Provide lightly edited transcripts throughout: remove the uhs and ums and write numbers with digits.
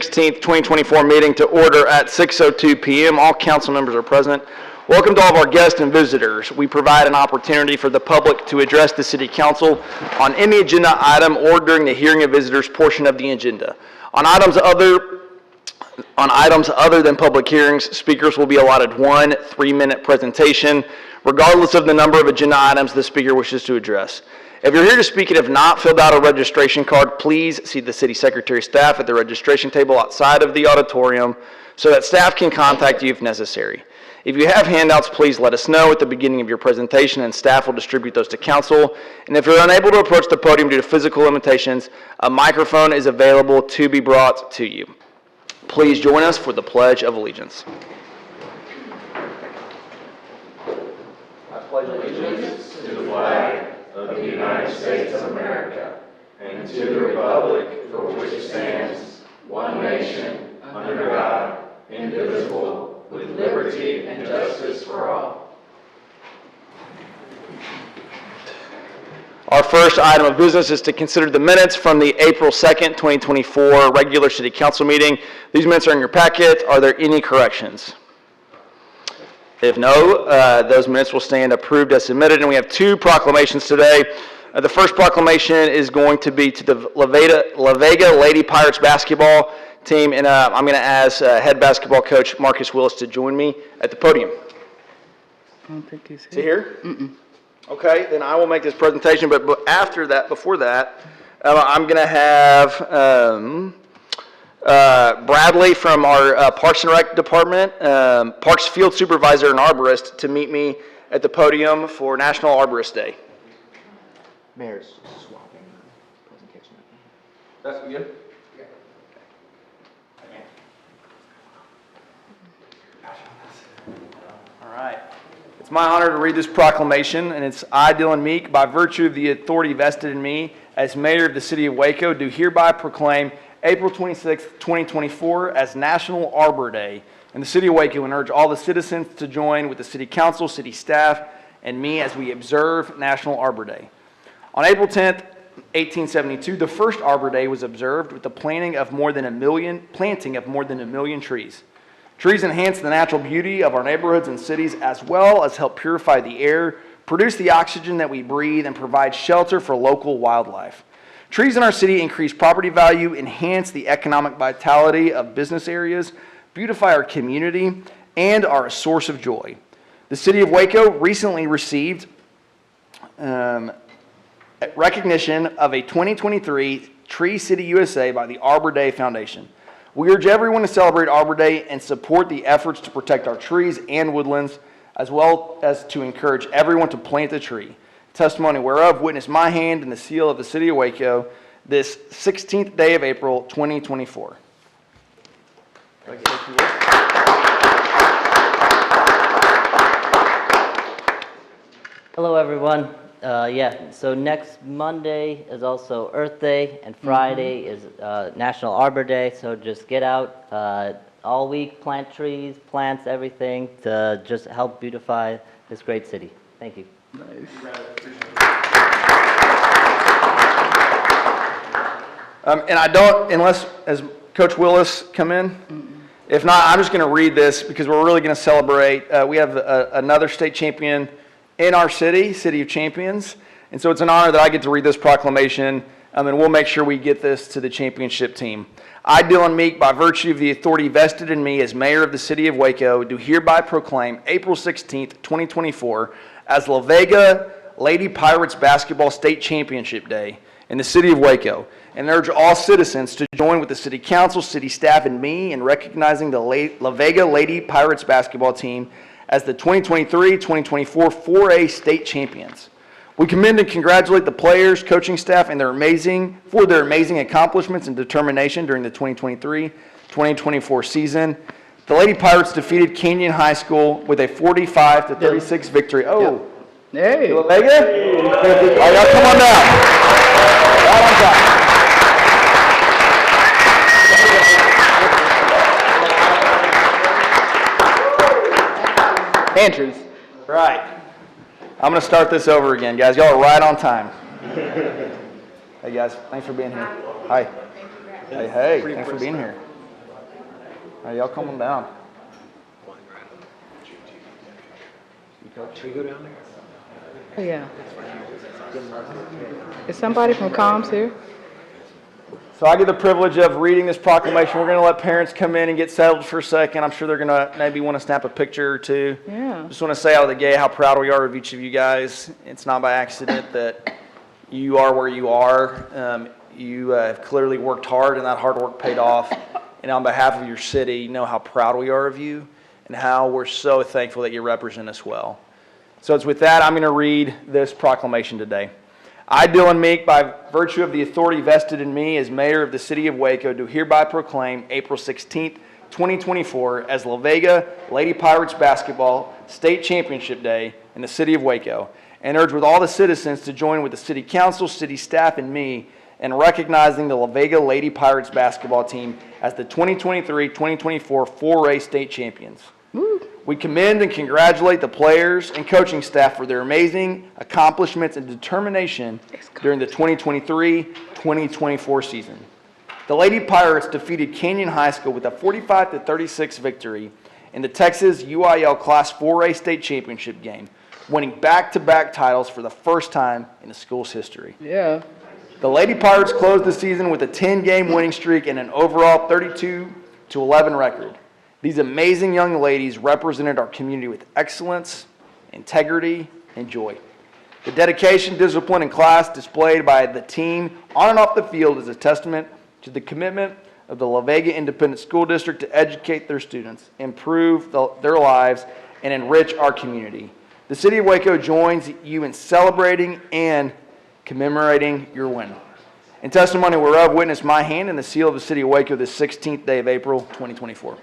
16th, 2024 meeting to order at 6:02 p.m. All council members are present. Welcome to all of our guests and visitors. We provide an opportunity for the public to address the City Council on any agenda item or during the hearing of visitors portion of the agenda. On items other than public hearings, speakers will be allotted 1 3-minute presentation, regardless of the number of agenda items the speaker wishes to address. If you're here to speak and have not filled out a registration card, please see the City Secretary staff at the registration table outside of the auditorium so that staff can contact you if necessary. If you have handouts, please let us know at the beginning of your presentation and staff will distribute those to council. And if you're unable to approach the podium due to physical limitations, a microphone is available to be brought to you. Please join us for the Pledge of Allegiance. I pledge allegiance to the flag of the United States of America and to the republic for which it stands, one nation, under God, indivisible, with liberty and justice for all. Our first item of business is to consider the minutes from the April 2nd, 2024 regular City Council meeting. These minutes are in your packet. Are there any corrections? If no, those minutes will stand approved as submitted. And we have 2 proclamations today. The first proclamation is going to be to the La Vega Lady Pirates basketball team, and I'm going to ask head basketball coach Marcus Willis to join me at the podium. I don't think he's here. Is he here? Okay, then I will make this presentation, but after that, before that, I'm going to have Bradley from our Parks and Rec department, Parks Field Supervisor and Arborist, to meet me at the podium for National Arborist Day. Mayor's swapping presentation. That's good? All right. It's my honor to read this proclamation, and it's I, Dylan Meek, by virtue of the authority vested in me as mayor of the city of Waco, do hereby proclaim April 26, 2024 as National Arbor Day in the city of Waco and urge all the citizens to join with the city council, city staff, and me as we observe National Arbor Day. On April 10th, 1872, the first Arbor Day was observed with the planting of more than a million trees. Trees enhance the natural beauty of our neighborhoods and cities, as well as help purify the air, produce the oxygen that we breathe, and provide shelter for local wildlife. Trees in our city increase property value, enhance the economic vitality of business areas, beautify our community, and are a source of joy. The city of Waco recently received recognition of a 2023 Tree City USA by the Arbor Day Foundation. We urge everyone to celebrate Arbor Day and support the efforts to protect our trees and woodlands, as well as to encourage everyone to plant a tree. Testimony whereof witness my hand and the seal of the city of Waco this 16th day of April, 2024. Hello, everyone. So next Monday is also Earth Day, and Friday is National Arbor Day. So just get out all week, plant trees, plants, everything to just help beautify this great city. Thank you. Nice. And I don't, unless as Coach Willis come in. If not, I'm just going to read this because we're really going to celebrate. We have another state champion in our city, City of Champions. And so it's an honor that I get to read this proclamation, and we'll make sure we get this to the championship team. I, Dylan Meek, by virtue of the authority vested in me as mayor of the city of Waco, do hereby proclaim April 16th, 2024 as La Vega Lady Pirates Basketball State Championship Day in the city of Waco, and urge all citizens to join with the city council, city staff, and me in recognizing the La Vega Lady Pirates basketball team as the 2023-2024 4A state champions. We commend and congratulate the players, coaching staff, and their amazing accomplishments and determination during the 2023-2024 season. The Lady Pirates defeated Canyon High School with a 45-36 victory. Oh, Hey. La Vega? All right, y'all come on down. Right on time. Andrews. Right. I'm going to start this over again, guys. Y'all are right on time. Hey, guys. Thanks for being here. Hi. Hey, thanks for being here. right, y'all come on down. Oh, yeah. Is somebody from comms here? So I get the privilege of reading this proclamation. We're going to let parents come in and get settled for a second. I'm sure they're going to maybe want to snap a picture or two. Yeah. Just want to say out of the gate how proud we are of each of you guys. It's not by accident that you are where you are. You have clearly worked hard, and that hard work paid off. And on behalf of your city, know how proud we are of you and how we're so thankful that you represent us well. So it's with that, I'm going to read this proclamation today. I, Dylan Meek, by virtue of the authority vested in me as mayor of the city of Waco, do hereby proclaim April 16th, 2024 as La Vega Lady Pirates Basketball State Championship Day in the city of Waco, and urge with all the citizens to join with the city council, city staff, and me in recognizing the La Vega Lady Pirates basketball team as the 2023-2024 4A state champions. We commend and congratulate the players and coaching staff for their amazing accomplishments and determination during the 2023-2024 season. The Lady Pirates defeated Canyon High School with a 45-36 victory in the Texas UIL Class 4A state championship game, winning back-to-back titles for the first time in the school's history. Yeah. The Lady Pirates closed the season with a 10-game winning streak and an overall 32-11 record. These amazing young ladies represented our community with excellence, integrity, and joy. The dedication, discipline, and class displayed by the team on and off the field is a testament to the commitment of the La Vega Independent School District to educate their students, improve their lives, and enrich our community. The City of Waco joins you in celebrating and commemorating your win. In testimony whereof, witness my hand and the seal of the City of Waco this 16th day of April, 2024.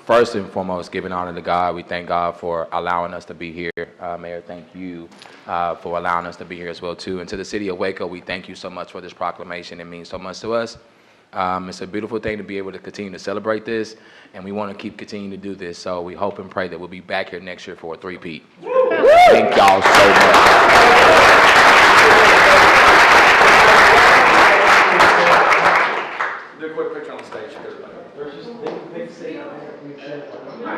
First and foremost, giving honor to God. We thank God for allowing us to be here. Mayor, thank you for allowing us to be here as well, too. And to the city of Waco, we thank you so much for this proclamation. It means so much to us. It's a beautiful thing to be able to continue to celebrate this, and we want to keep continuing to do this. So we hope and pray that we'll be back here next year for a three-peat. Thank y'all so much. Do a quick picture on the stage. There's just big seat out there. We can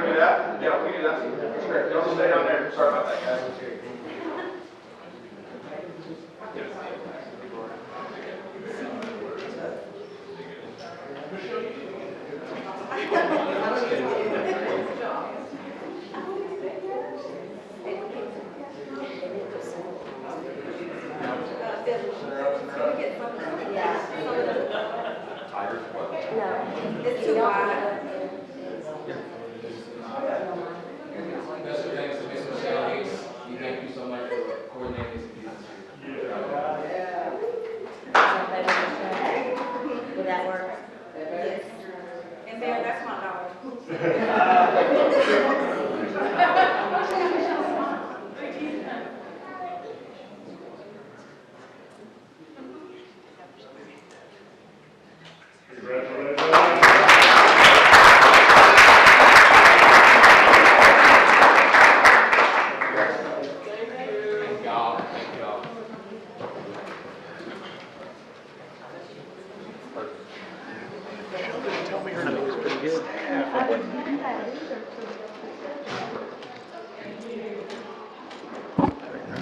do that? Yeah, we can do that. That's great. Y'all stay down there. Sorry about that, guys. It's too wide. Thank you so much for coordinating this. Will that work? Yes. And Mayor, that's my dog.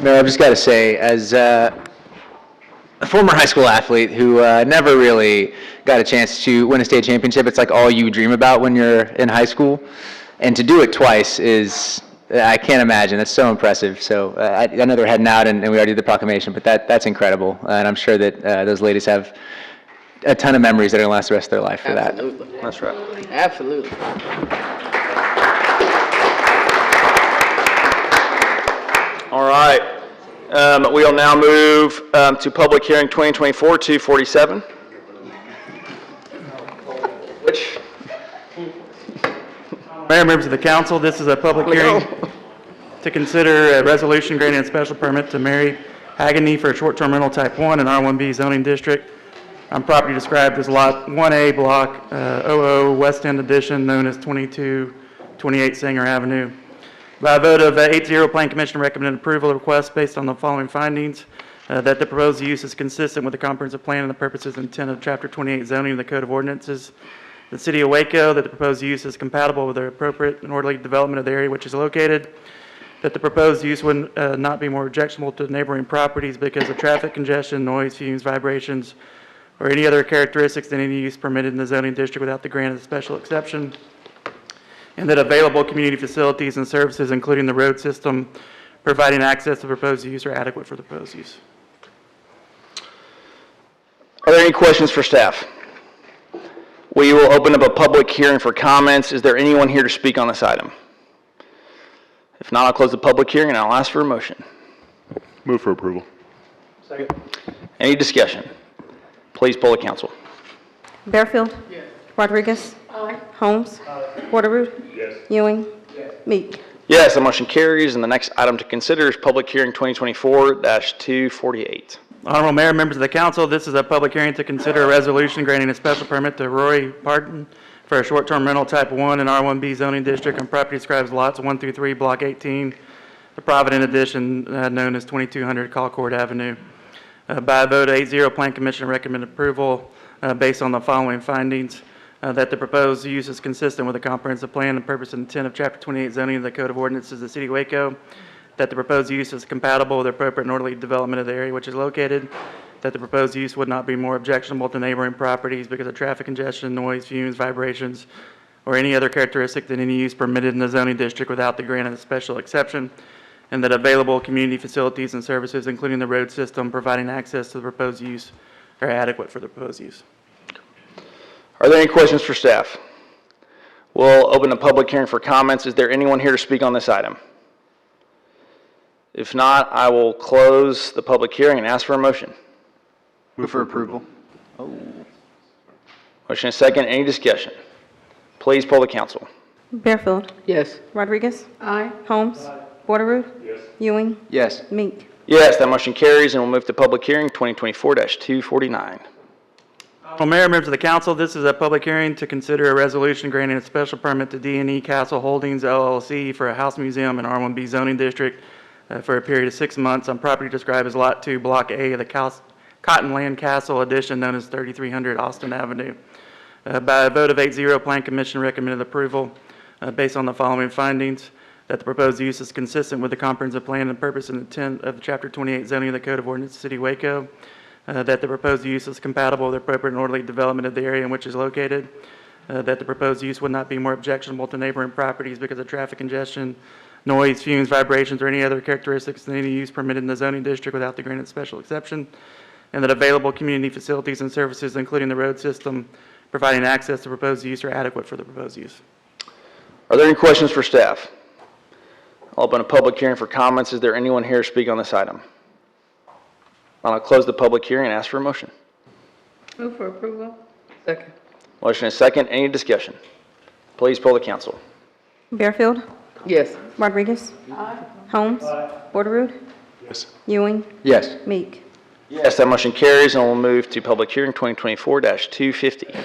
Mayor, I've just got to say, as a former high school athlete who never really got a chance to win a state championship, it's like all you dream about when you're in high school. And to do it twice is, I can't imagine. That's so impressive. So I know they're heading out and we already did the proclamation, but that's incredible. And I'm sure that those ladies have a ton of memories that are going to last the rest of their life for that. Absolutely. That's right. Absolutely. All right. We'll now move to public hearing 2024-247. Which? Mayor, members of the council, this is a public hearing to consider a resolution granting a special permit to Mary Hagany for a short-term rental type 1 in R1B zoning district on property described as Lot 1A, Block 00, West End Edition, known as 2228 Sanger Avenue. By a vote of 8-0, Plan Commission recommended approval of the request based on the following findings: that the proposed use is consistent with the comprehensive plan and the purposes and intent of Chapter 28 zoning of the Code of Ordinances. The City of Waco, that the proposed use is compatible with the appropriate and orderly development of the area which is located. That the proposed use would not be more objectionable to neighboring properties because of traffic congestion, noise, fumes, vibrations, or any other characteristics than any use permitted in the zoning district without the grant of a special exception. And that available community facilities and services, including the road system, providing access to the proposed use are adequate for the proposed use. Are there any questions for staff? We will open up a public hearing for comments. Is there anyone here to speak on this item? If not, I'll close the public hearing and I'll ask for a motion. Move for approval. Any discussion? Please poll the council. Bearfield? Yes. Rodriguez? Aye. Holmes? Porteroo? Yes. Ewing? Meek? Yes, the motion carries, and the next item to consider is public hearing 2024-248. Honorable Mayor, members of the council, this is a public hearing to consider a resolution granting a special permit to Roy Parton for a short-term rental type 1 in R1B zoning district on property describes lots 1 through 3, block 18, the Provident Edition, known as 2200 Colcord Avenue. By a vote of 8-0, Plan Commission recommended approval based on the following findings: that the proposed use is consistent with the comprehensive plan and purpose and intent of Chapter 28 zoning of the Code of Ordinances of the City of Waco. That the proposed use is compatible with the appropriate and orderly development of the area which is located. That the proposed use would not be more objectionable to neighboring properties because of traffic congestion, noise, fumes, vibrations, or any other characteristic than any use permitted in the zoning district without the grant of a special exception. And that available community facilities and services, including the road system, providing access to the proposed use are adequate for the proposed use. Are there any questions for staff? We'll open the public hearing for comments. Is there anyone here to speak on this item? If not, I will close the public hearing and ask for a motion. Move for approval. Motion is second. Any discussion? Please poll the council. Bearfield? Yes. Rodriguez? Aye. Holmes? Porteroo? Yes. Ewing? Yes. Meek? Yes, that motion carries, and we'll move to public hearing 2024-249. Honorable Mayor, members of the council, this is a public hearing to consider a resolution granting a special permit to D&E Castle Holdings LLC for a house museum in R1B zoning district for a period of 6 months on property described as Lot 2, Block A of the Cottonland Castle Edition, known as 3300 Austin Avenue. By a vote of 8-0, Plan Commission recommended approval based on the following findings: that the proposed use is consistent with the comprehensive plan and purpose and intent of Chapter 28 zoning of the Code of Ordinances of the City of Waco. That the proposed use is compatible with the appropriate and orderly development of the area in which it is located. That the proposed use would not be more objectionable to neighboring properties because of traffic congestion, noise, fumes, vibrations, or any other characteristics than any use permitted in the zoning district without the granted special exception. And that available community facilities and services, including the road system, providing access to proposed use are adequate for the proposed use. Are there any questions for staff? I'll open a public hearing for comments. Is there anyone here to speak on this item? I'll close the public hearing and ask for a motion. Move for approval. Second. Motion is second. Any discussion? Please poll the council. Bearfield? Yes. Rodriguez? Aye. Holmes? Porteroo? Yes. Ewing? Yes. Meek? Yes, that motion carries, and we'll move to public hearing 2024-250.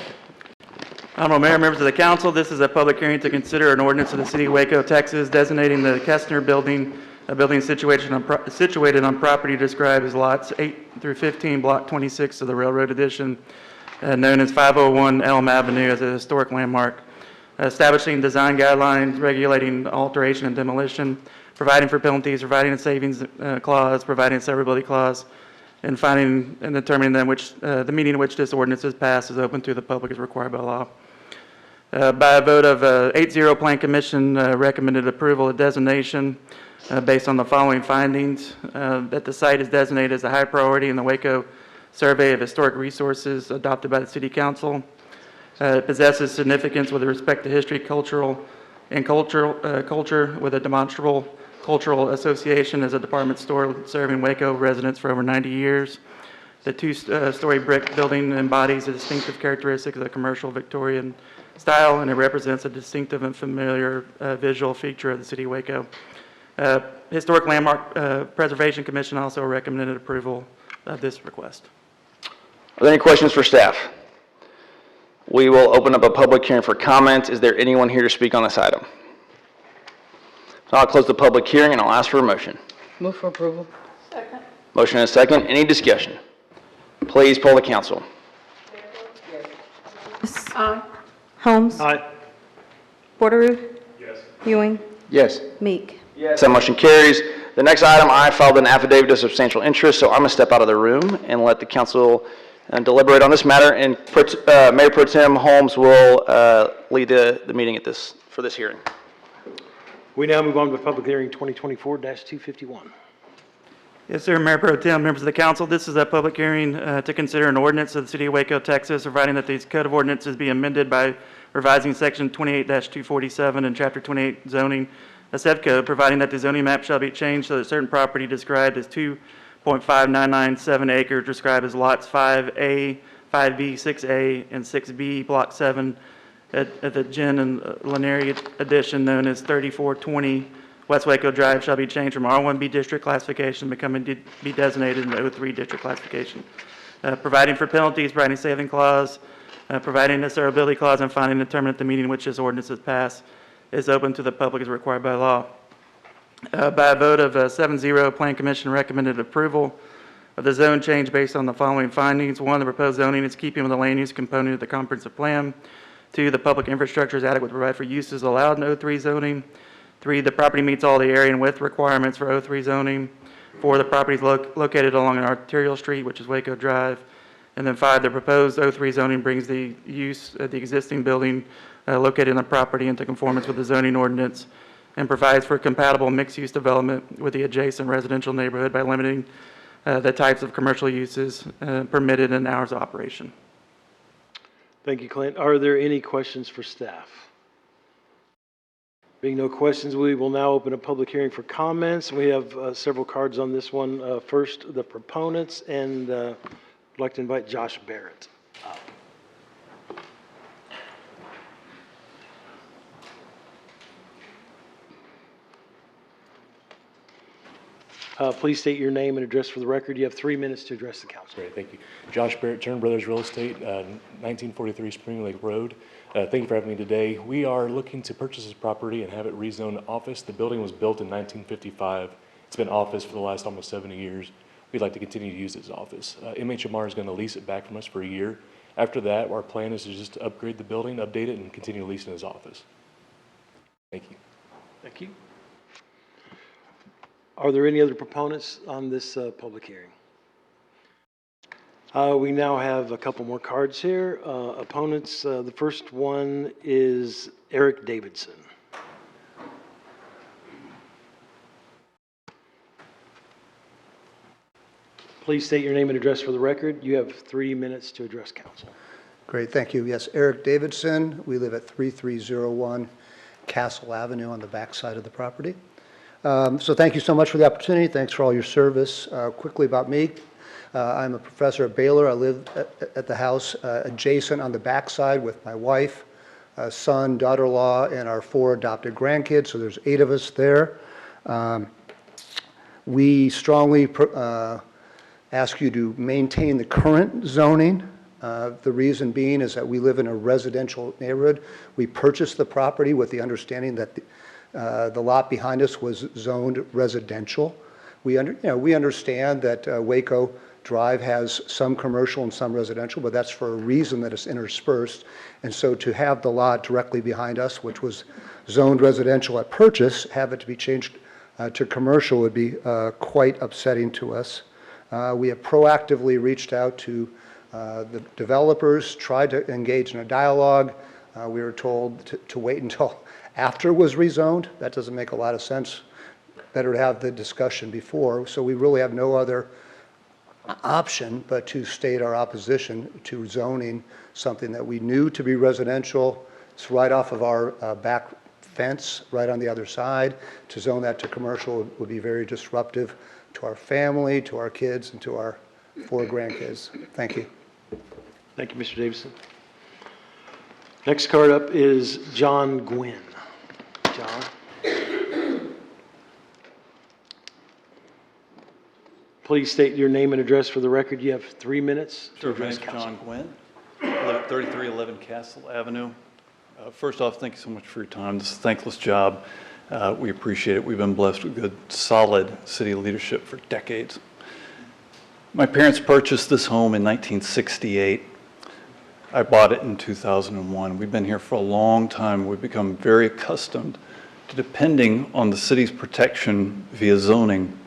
Honorable Mayor, members of the council, this is a public hearing to consider an ordinance of the City of Waco, Texas, designating the Kestner Building, a building situated on property described as lots 8 through 15, block 26 of the Railroad Edition, known as 501 Elm Avenue, as a historic landmark, establishing design guidelines, regulating alteration and demolition, providing for penalties, providing a savings clause, providing a severability clause, and finding and determining then the meaning in which this ordinance is passed is open to the public as required by law. By a vote of 8-0, Plan Commission recommended approval of designation based on the following findings: that the site is designated as a high priority in the Waco Survey of Historic Resources adopted by the City Council. It possesses significance with respect to history, culture with a demonstrable cultural association as a department store serving Waco residents for over 90 years. The two-story brick building embodies the distinctive characteristics of the commercial Victorian style, and it represents a distinctive and familiar visual feature of the City of Waco. Historic Landmark Preservation Commission also recommended approval of this request. Are there any questions for staff? We will open up a public hearing for comment. Is there anyone here to speak on this item? So I'll close the public hearing and I'll ask for a motion. Move for approval. Motion and a second. Any discussion? Please poll the council. Aye. Holmes. Aye. Porteroo. Yes. Ewing. Yes. Meek. Yes. That motion carries. The next item, I filed an affidavit of substantial interest, so I'm going to step out of the room and let the council deliberate on this matter. And Mayor Pro Tem Holmes will lead the meeting for this hearing. We now move on to public hearing 2024-251. Yes, sir, Mayor Pro Tem, members of the council, this is a public hearing to consider an ordinance of the City of Waco, Texas, providing that these code of ordinances be amended by revising Section 28-247 and Chapter 28 zoning, a SEV code, providing that the zoning map shall be changed so that certain property described as 2.5997 acres described as lots 5A, 5B, 6A, and 6B, Block 7, at the Jen and Laneri addition known as 3420 West Waco Drive shall be changed from R1B district classification be designated in the O3 district classification. Providing for penalties, providing saving clause, providing a severability clause, and finding and determining that the meeting in which this ordinance is passed is open to the public as required by law. By a vote of 7-0, Plan Commission recommended approval of the zone change based on the following findings. 1, the proposed zoning is keeping with the land use component of the comprehensive plan. 2, the public infrastructure is adequate to provide for uses allowed in O3 zoning. 3, the property meets all the area and width requirements for O3 zoning. 4, the property is located along an arterial street, which is Waco Drive. And then 5, the proposed O3 zoning brings the use of the existing building located in the property into conformance with the zoning ordinance and provides for compatible mixed-use development with the adjacent residential neighborhood by limiting the types of commercial uses permitted and hours of operation. Thank you, Clint. Are there any questions for staff? Being no questions, we will now open a public hearing for comments. We have several cards on this one. First, the proponents, and I'd like to invite Josh Barrett up. Please state your name and address for the record. You have 3 minutes to address the council. Great, thank you. Josh Barrett, Turner Brothers Real Estate, 1943 Spring Lake Road. Thank you for having me today. We are looking to purchase this property and have it rezoned office. The building was built in 1955. It's been office for the last almost 70 years. We'd like to continue to use it as office. MHMR is going to lease it back from us for a year. After that, our plan is to just upgrade the building, update it, and continue leasing it as office. Thank you. Thank you. Are there any other proponents on this public hearing? We now have a couple more cards here. Opponents, the first one is Eric Davidson. Please state your name and address for the record. You have 3 minutes to address council. Great, thank you. Yes, Eric Davidson. We live at 3301 Castle Avenue on the back side of the property. So thank you so much for the opportunity. Thanks for all your service. Quickly about me. I'm a professor at Baylor. I live at the house adjacent on the backside with my wife, son, daughter-in-law, and our 4 adopted grandkids. So there's 8 of us there. We strongly ask you to maintain the current zoning. The reason being is that we live in a residential neighborhood. We purchased the property with the understanding that the lot behind us was zoned residential. We understand that Waco Drive has some commercial and some residential, but that's for a reason that it's interspersed. And so to have the lot directly behind us, which was zoned residential at purchase, have it to be changed to commercial would be quite upsetting to us. We have proactively reached out to the developers, tried to engage in a dialogue. We were told to wait until after it was rezoned. That doesn't make a lot of sense. Better to have the discussion before. So we really have no other option but to state our opposition to zoning something that we knew to be residential. It's right off of our back fence, right on the other side. To zone that to commercial would be very disruptive to our family, to our kids, and to our 4 grandkids. Thank you. Thank you, Mr. Davidson. Next card up is John Gwynn. John? Please state your name and address for the record. You have 3 minutes to Sure, my address name's council. John Gwynn. I live at 3311 Castle Avenue. First off, thank you so much for your time. This is a thankless job. We appreciate it. We've been blessed with good, solid city leadership for decades. My parents purchased this home in 1968. I bought it in 2001. We've been here for a long time. We've become very accustomed to depending on the city's protection via zoning.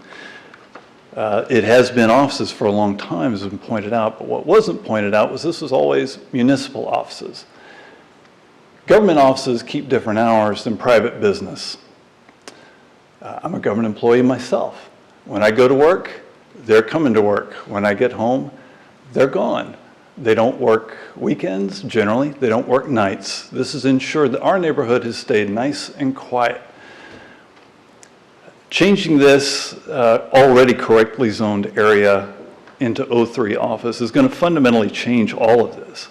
It has been offices for a long time, as has been pointed out, but what wasn't pointed out was this was always municipal offices. Government offices keep different hours than private business. I'm a government employee myself. When I go to work, they're coming to work. When I get home, they're gone. They don't work weekends, generally. They don't work nights. This has ensured that our neighborhood has stayed nice and quiet. Changing this already correctly zoned area into O3 office is going to fundamentally change all of this.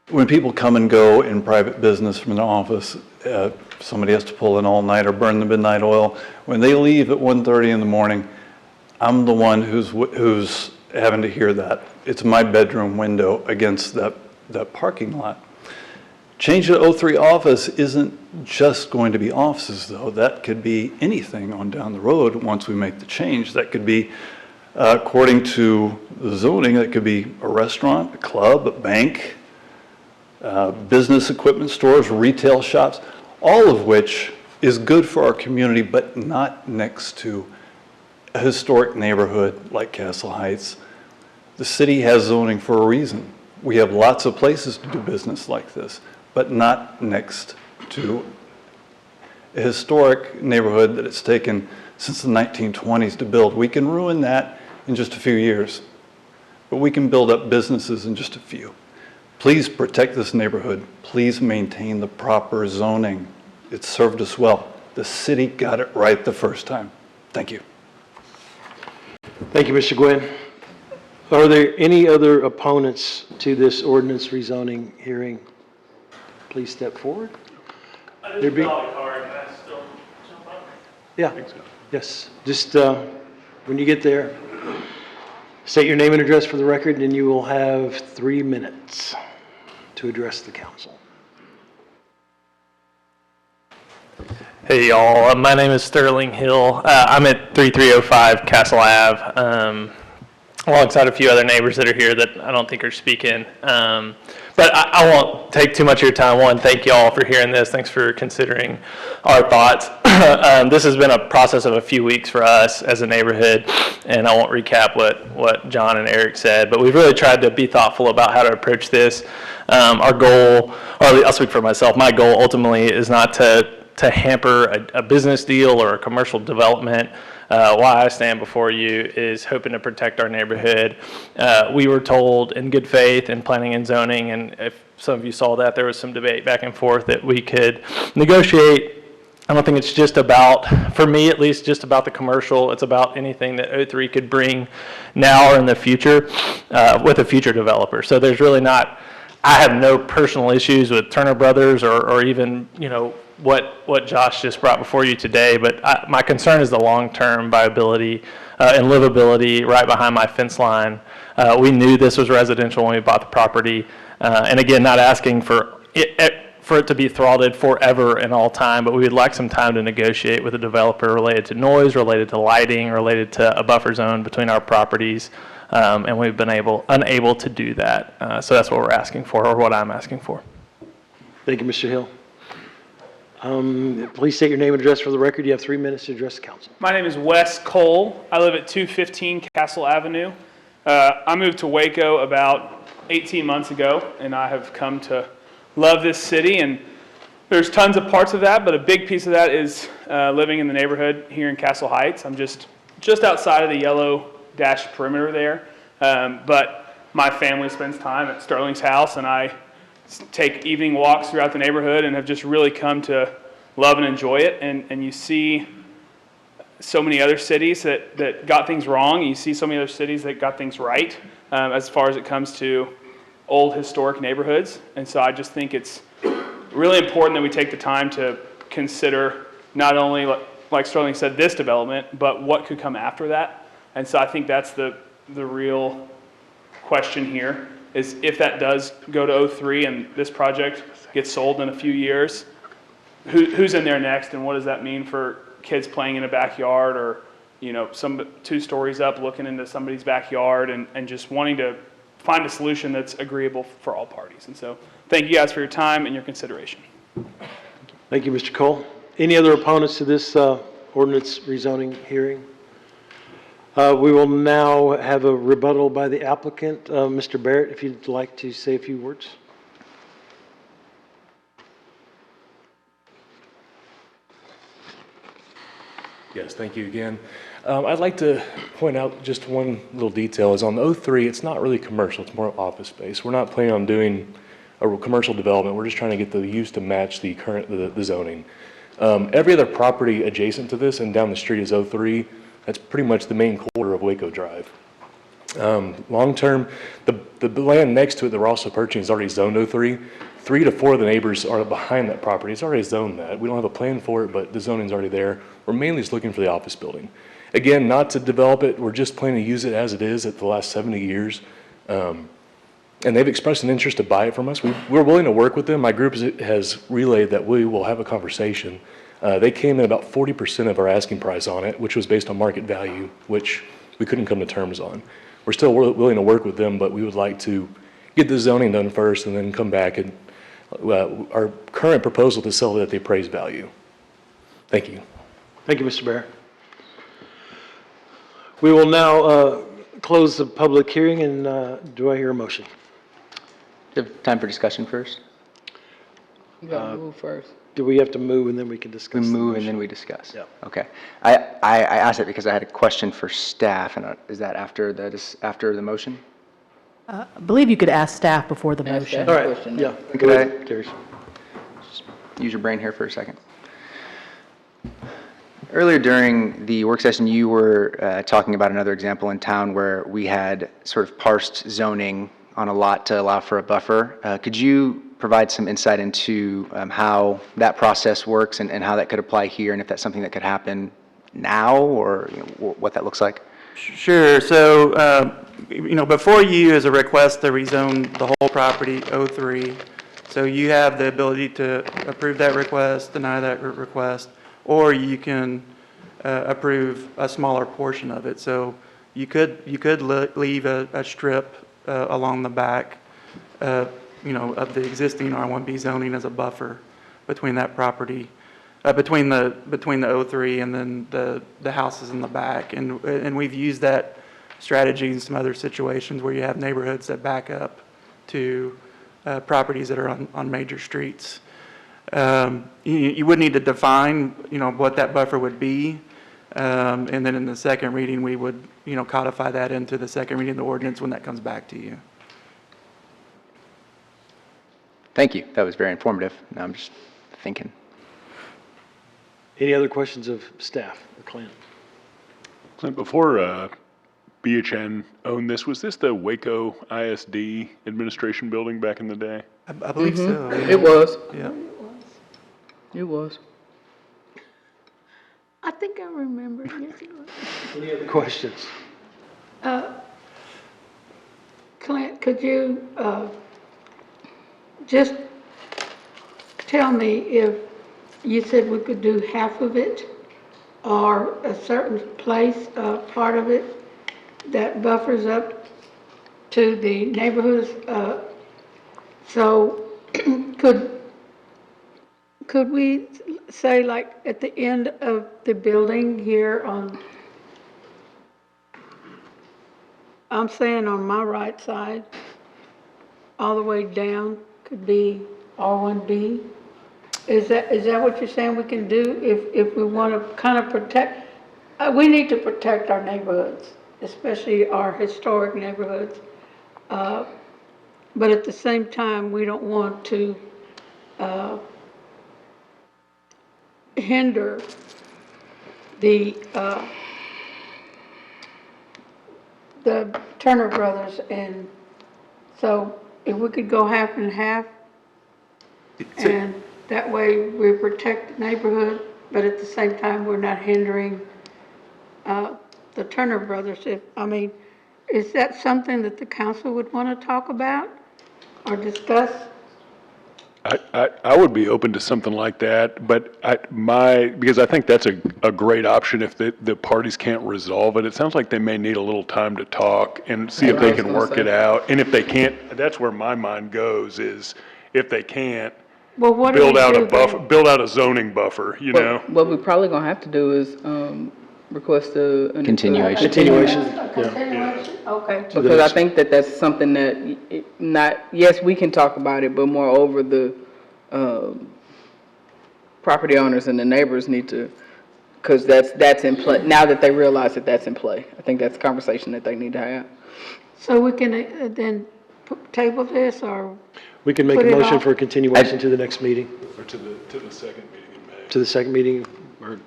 When people come and go in private business from their office, somebody has to pull an all-night or burn the midnight oil. When they leave at 1:30 in the morning, I'm the one who's having to hear that. It's my bedroom window against that parking lot. Change to O3 office isn't just going to be offices, though. That could be anything on down the road once we make the change. That could be, according to the zoning, that could be a restaurant, a club, a bank, business equipment stores, retail shops, all of which is good for our community, but not next to a historic neighborhood like Castle Heights. The city has zoning for a reason. We have lots of places to do business like this, but not next to a historic neighborhood that it's taken since the 1920s to build. We can ruin that in just a few years, but we can build up businesses in just a few. Please protect this neighborhood. Please maintain the proper zoning. It's served us well. The city got it right the first time. Thank you. Thank you, Mr. Gwynn. Are there any other opponents to this ordinance rezoning hearing? Please step forward. There be- Yeah, yes. Just when you get there, state your name and address for the record, and you will have 3 minutes to address the council. Hey y'all, my name is Sterling Hill. I'm at 3305 Castle Ave, alongside a few other neighbors that are here that I don't think are speaking. But I won't take too much of your time. One, thank you all for hearing this. Thanks for considering our thoughts. This has been a process of a few weeks for us as a neighborhood, and I won't recap what John and Eric said, but we've really tried to be thoughtful about how to approach this. Our goal, or I'll speak for myself, my goal ultimately is not to hamper a business deal or a commercial development. Why I stand before you is hoping to protect our neighborhood. We were told in good faith in planning and zoning, and if some of you saw that, there was some debate back and forth that we could negotiate. I don't think it's just about, for me at least, just about the commercial. It's about anything that O3 could bring now or in the future with a future developer. So there's really not, I have no personal issues with Turner Brothers or even, you know, what Josh just brought before you today, but my concern is the long-term viability and livability right behind my fence line. We knew this was residential when we bought the property, and again, not asking for it to be throttled forever and all time, but we would like some time to negotiate with a developer related to noise, related to lighting, related to a buffer zone between our properties, and we've been unable to do that. So that's what we're asking for, or what I'm asking for. Thank you, Mr. Hill. Please state your name and address for the record. You have 3 minutes to address the council. My name is Wes Cole. I live at 215 Castle Avenue. I moved to Waco about 18 months ago, and I have come to love this city. And there's tons of parts of that, but a big piece of that is living in the neighborhood here in Castle Heights. I'm just outside of the yellow dashed perimeter there, but my family spends time at Sterling's house, and I take evening walks throughout the neighborhood and have just really come to love and enjoy it. And you see so many other cities that got things wrong. You see so many other cities that got things right as far as it comes to old historic neighborhoods. And so I just think it's really important that we take the time to consider not only, like like Sterling said, this development, but what could come after that. And so I think that's the real question here, is if that does go to 03 and this project gets sold in a few years, who's in there next, and what does that mean for kids playing in a backyard, or, you know, some 2 stories up looking into somebody's backyard, and just wanting to find a solution that's agreeable for all parties. And so thank you guys for your time and your consideration. Thank you, Mr. Cole. Any other opponents to this ordinance rezoning hearing? We will now have a rebuttal by the applicant. Mr. Barrett, if you'd like to say a few words. Yes, thank you again. I'd like to point out just one little detail is on the 03, it's not really commercial, it's more office space. We're not planning on doing a commercial development. We're just trying to get the use to match the current, the zoning. Every other property adjacent to this and down the street is 03. That's pretty much the main quarter of Waco Drive. Long term, the land next to it that we're also purchasing is already zoned 03. 3 to 4 of the neighbors are behind that property. It's already zoned that. We don't have a plan for it, but the zoning's already there. We're mainly just looking for the office building. Again, not to develop it, we're just planning to use it as it is at the last 70 years. And they've expressed an interest to buy it from us. We're willing to work with them. My group has relayed that we will have a conversation. They came in about 40% of our asking price on it, which was based on market value, which we couldn't come to terms on. We're still willing to work with them, but we would like to get the zoning done first and then come back and our current proposal to sell it at the appraised value. Thank you. Thank you, Mr. Barrett. We will now close the public hearing, and do I hear a motion? Do you have time for discussion first? You gotta move first. Do we have to move and then we can discuss? We the move and motion? then we discuss? Yeah. Okay. I asked it because I had a question for staff, and is that after the motion? I believe you could ask staff before the motion. All right, yeah. Could Go I- ahead, Terry. Just use your brain here for a second. Earlier during the work session, you were talking about another example in town where we had sort of parsed zoning on a lot to allow for a buffer. Could you provide some insight into how that process works and how that could apply here, and if that's something that could happen now, or what that looks like? Sure. So, before you is a request to rezone the whole property 03. So you have the ability to approve that request, deny that request, or you can approve a smaller portion of it. So you could leave a strip along the back, of the existing R1B zoning as a buffer between that property, between the 03 and then the houses in the back. And we've used that strategy in some other situations where you have neighborhoods that back up to properties that are on major streets. You would need to define, what that buffer would be. And then in the second reading, we would, codify that into the second reading of the ordinance when that comes back to you. Thank you. That was very informative. Now I'm just thinking. Any other questions of staff or Clint? Clint, before BHN owned this, was this the Waco ISD administration building back in the day? I believe so. It was. Yeah. It was. I think I remember. Yes, it was. Any other questions? Clint, could you just tell me if you said we could do half of it or a certain place, part of it that buffers up to the neighborhoods? So could we say, like, at the end of the building here I'm saying on my right side, all the way down could be R1B? Is that what you're saying we can do if we want to kind of protect? We need to protect our neighborhoods, especially our historic neighborhoods. But at the same time, we don't want to hinder the Turner Brothers. And so if we could go half and half, and that way we protect the neighborhood, but at the same time, we're not hindering the Turner Brothers. Is that something that the council would want to talk about or discuss? I would be open to something like that, but because I think that's a great option if the parties can't resolve it. It sounds like they may need a little time to talk and see if they can work it out. And if they can't, that's where my mind goes, is if they can't, Well, what do we build out a do buffer, then? build out a zoning buffer, you know? What we're probably gonna have to do is, request Continuation. Continuation, A continuation? Okay. Because I think that that's something that, yes, we can talk about it, but moreover, the, property owners and the neighbors need to, because that's in play, now that they realize that that's in play. I think that's a conversation that they need to have. So we can then table this, or? We can make Put a it motion off. for a continuation to the next meeting, Or to the second meeting in May. to the second meeting, or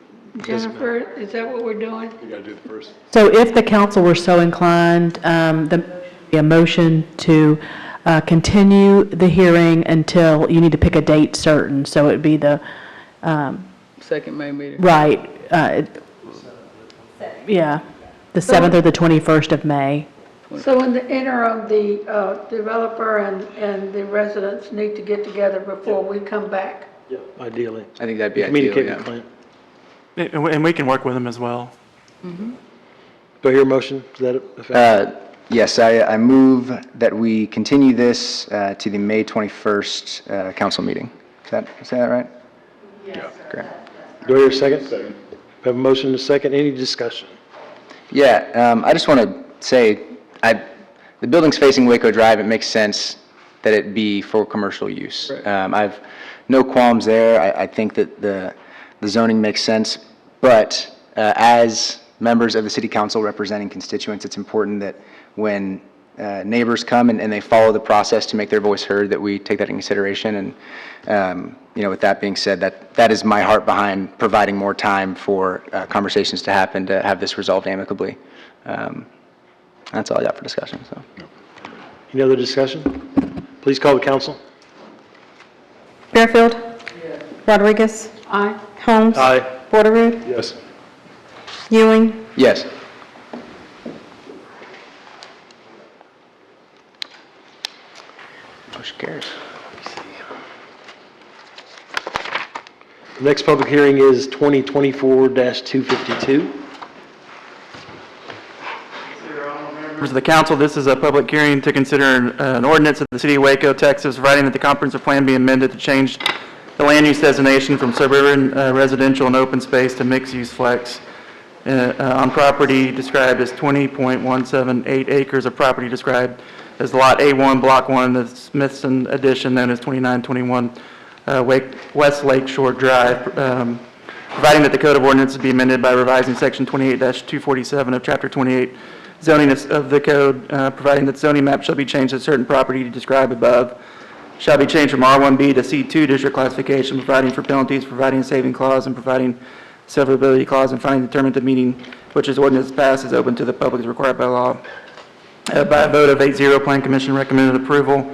Jennifer, is that what we're doing? You gotta do the first. So if the council were so inclined, a motion to continue the hearing until, you need to pick a date certain, so it'd be the, Second May meeting. right, yeah, the 7th or the 21st of May. So in the interim, the developer and the residents need to get together before we come back? ideally. I think that'd be ideal, Communicate yeah. with Clint. And we can work with them as well. Do I hear a motion to that effect? Yes, I move that we continue this to the May 21st council meeting. Is that right? Yeah. Great. Do I hear a second? Second. Have a motion and a second. Any discussion? Yeah, I just want to say, the building's facing Waco Drive. It makes sense that it be for commercial use. I've no qualms there. I think that the zoning makes sense. But as members of the city council representing constituents, it's important that when neighbors come and they follow the process to make their voice heard, that we take that into consideration. And, with that being said, that is my heart behind providing more time for conversations to happen to have this resolved amicably. That's all I got for discussion, so. Any other discussion? Please call the council. Fairfield. Rodriguez. Aye. Holmes. Aye. Porterwood. Yes. Ewing. Yes. Motion carries. The next public hearing is 2024-252. Members of the council, this is a public hearing to consider an ordinance of the city of Waco, Texas, providing that the comprehensive plan be amended to change the land use designation from suburban residential and open space to mixed-use flex on property described as 20.178 acres of property described as Lot A1, Block 1, the Smithson addition known as 2921 West Lake Shore Drive, providing that the Code of Ordinances be amended by revising Section 28-247 of Chapter 28 zoning of the code, providing that zoning map shall be changed to certain property described above, shall be changed from R1B to C2 district classification, providing for penalties, providing a saving clause, and providing severability clause, and finally determined the meeting which is ordinance passed is open to the public as required by law. By a vote of 8-0, Plan Commission recommended approval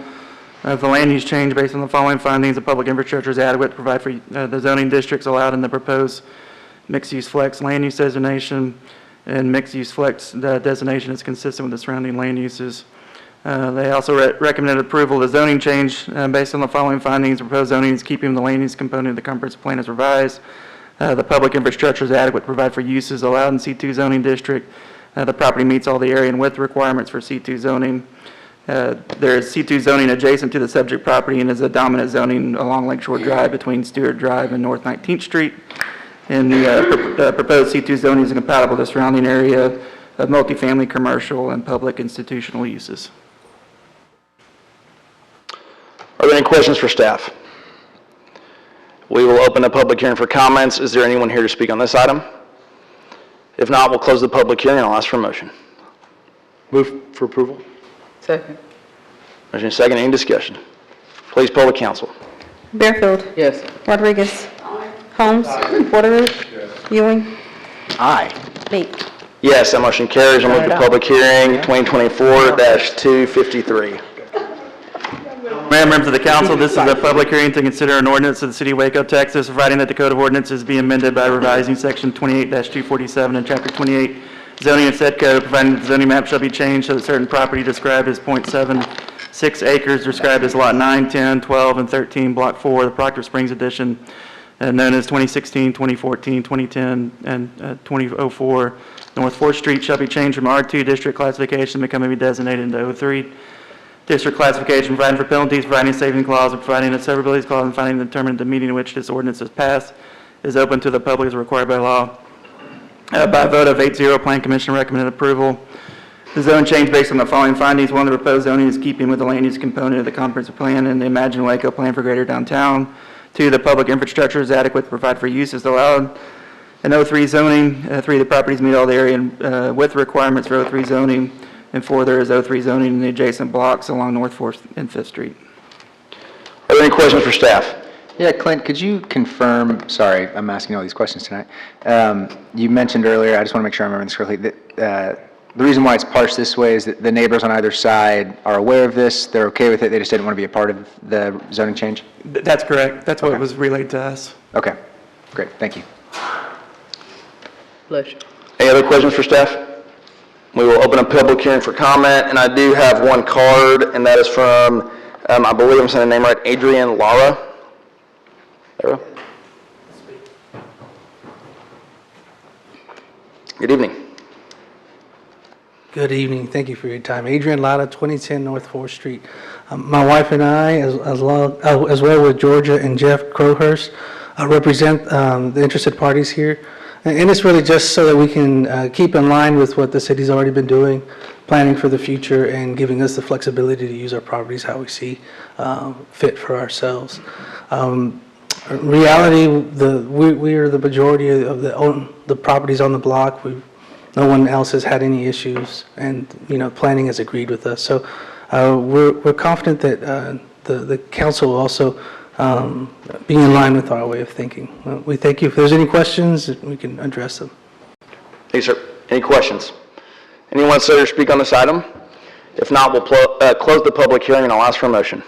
of the land use change based on the following findings. The public infrastructure is adequate to provide for the zoning districts allowed in the proposed mixed-use flex land use designation, and mixed-use flex designation is consistent with the surrounding land uses. They also recommended approval of the zoning change based on the following findings. The proposed zoning is keeping the land use component of the comprehensive plan as revised. The public infrastructure is adequate to provide for uses allowed in C2 zoning district. The property meets all the area and width requirements for C2 zoning. There is C2 zoning adjacent to the subject property and is a dominant zoning along Lakeshore Drive between Stewart Drive and North 19th Street. And the proposed C2 zoning is compatible with the surrounding area of multifamily, commercial, and public institutional uses. Are there any questions for staff? We will open a public hearing for comments. Is there anyone here to speak on this item? If not, we'll close the public hearing and I'll ask for a motion. Move for approval. Second. Motion is second. Any discussion? Please poll the council. Fairfield. Yes. Rodriguez. Holmes. Porterwood. Ewing. Aye. Meek. Yes, that motion carries. I'll move to public hearing 2024-253. Mayor, members of the council, this is a public hearing to consider an ordinance of the city of Waco, Texas, providing that the code of ordinances be amended by revising section 28-247 and chapter 28 zoning and said code, providing that the zoning map shall be changed so that certain property described as .76 acres described as lot 9, 10, 12, and 13, block 4, the Proctor Springs addition, known as 2016, 2014, 2010, and 2004 North 4th Street shall be changed from R2 district classification, becoming designated into O3 district classification, providing for penalties, providing a saving clause, and providing a severability clause, and finding determined the meeting in which this ordinance is passed is open to the public as required by law. By a vote of 8-0, Plan Commission recommended approval. The zone change based on the following findings. One, the proposed zoning is keeping with the land use component of the comprehensive plan and the Imagine Waco plan for greater downtown. 2, the public infrastructure is adequate to provide for uses allowed. In O3 zoning, 3, the properties meet all the area and width requirements for O3 zoning. And 4, there is O3 zoning in the adjacent blocks along North 4th and 5th Street. Are there any questions for staff? Yeah, Clint, could you confirm, sorry, I'm asking all these questions tonight. You mentioned earlier, I just want to make sure I remember this correctly, that the reason why it's parsed this way is that the neighbors on either side are aware of this, they're okay with it, they just didn't want to be a part of the zoning change? That's correct. That's what was relayed to us. Okay, great, thank you. Bless you. Any other questions for staff? We will open a public hearing for comment, and I do have one card, and that is from, I believe I'm saying the name right, Adrienne Lara. There we go. Good evening. Good evening. Thank you for your time. Adrian Lara, 2010 North 4th Street. My wife and I, as well with Georgia and Jeff Crowhurst, represent the interested parties here. And it's really just so that we can keep in line with what the city's already been doing, planning for the future and giving us the flexibility to use our properties how we see fit for ourselves. Reality, we are the majority of the properties on the block. No one else has had any issues, and planning has agreed with us. So we're confident that the council will also be in line with our way of thinking. We thank you. If there's any questions, we can address them. Hey, sir. Any questions? Anyone say or speak on this item? If not, we'll close the public hearing, and I'll ask for a motion.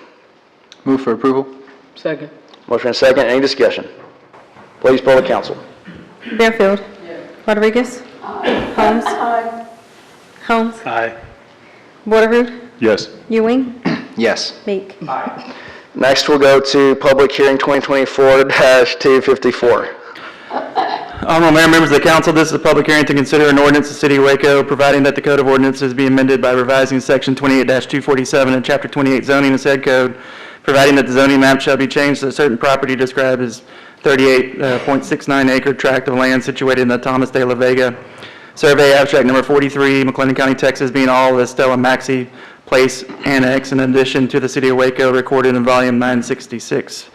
Move for approval. Second. Motion and second. Any discussion? Please poll the council. Bearfield. Rodriguez. Holmes. Holmes. Aye. Waterroot. Yes. Ewing. Yes. Meek. Next, we'll go to public hearing 2024-254. Honorable Mayor, members of the council, this is a public hearing to consider an ordinance of the City of Waco, providing that the Code of Ordinances be amended by revising Section 28-247 and Chapter 28 zoning and said code, providing that the zoning map shall be changed so that certain property described as 38.69 acre tract of land situated in the Thomas de la Vega Survey Abstract Number 43, McLennan County, Texas, being all of the Stella Maxey Place Annex, in addition to the City of Waco, recorded in Volume 966,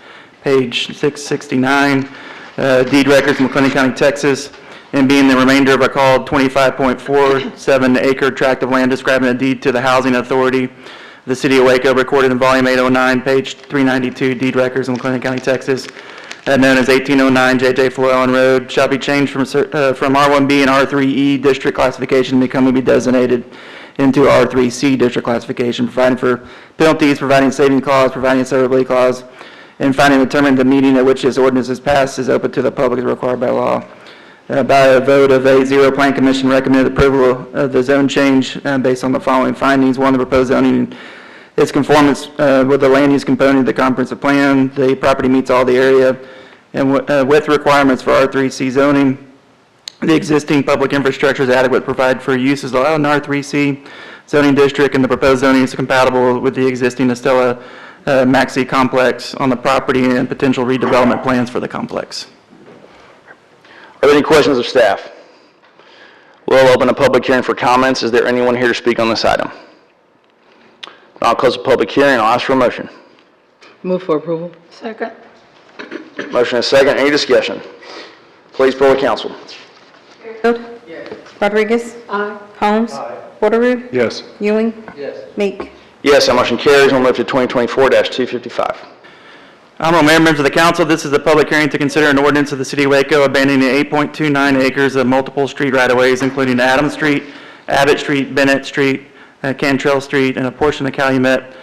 page 669, deed records, McLennan County, Texas, and being the remainder of a called 25.47 acre tract of land describing a deed to the Housing Authority, the City of Waco, recorded in Volume 809, page 392, deed records in McLennan County, Texas, known as 1809 J.J. Flewellen Road, shall be changed from R1B and R3E district classification, becoming be designated into R3C district classification, providing for penalties, providing saving clause, providing a severability clause, and finally determining the meeting at which this ordinance is passed is open to the public as required by law. By a vote of 8-0, Plan Commission recommended approval of the zone change based on the following findings. 1, the proposed zoning is conformance with the land use component of the comprehensive plan. The property meets all the area and width requirements for R3C zoning. The existing public infrastructure is adequate to provide for uses allowed in R3C zoning district, and the proposed zoning is compatible with the existing Estella Maxey complex on the property and potential redevelopment plans for the complex. Are there any questions of staff? We'll open a public hearing for comments. Is there anyone here to speak on this item? I'll close the public hearing. I'll ask for a motion. Move for approval. Second. Motion and second. Any discussion? Please poll the council. Bearfield. Rodriguez. Holmes. Waterroot. Yes. Ewing. Meek. Yes, that motion carries. We'll move to 2024-255. Honorable Mayor, members of the council, this is a public hearing to consider an ordinance of the City of Waco abandoning 8.29 acres of multiple street right-of-ways, including Adams Street, Abbott Street, Bennett Street, Cantrell Street, and a portion of Calumet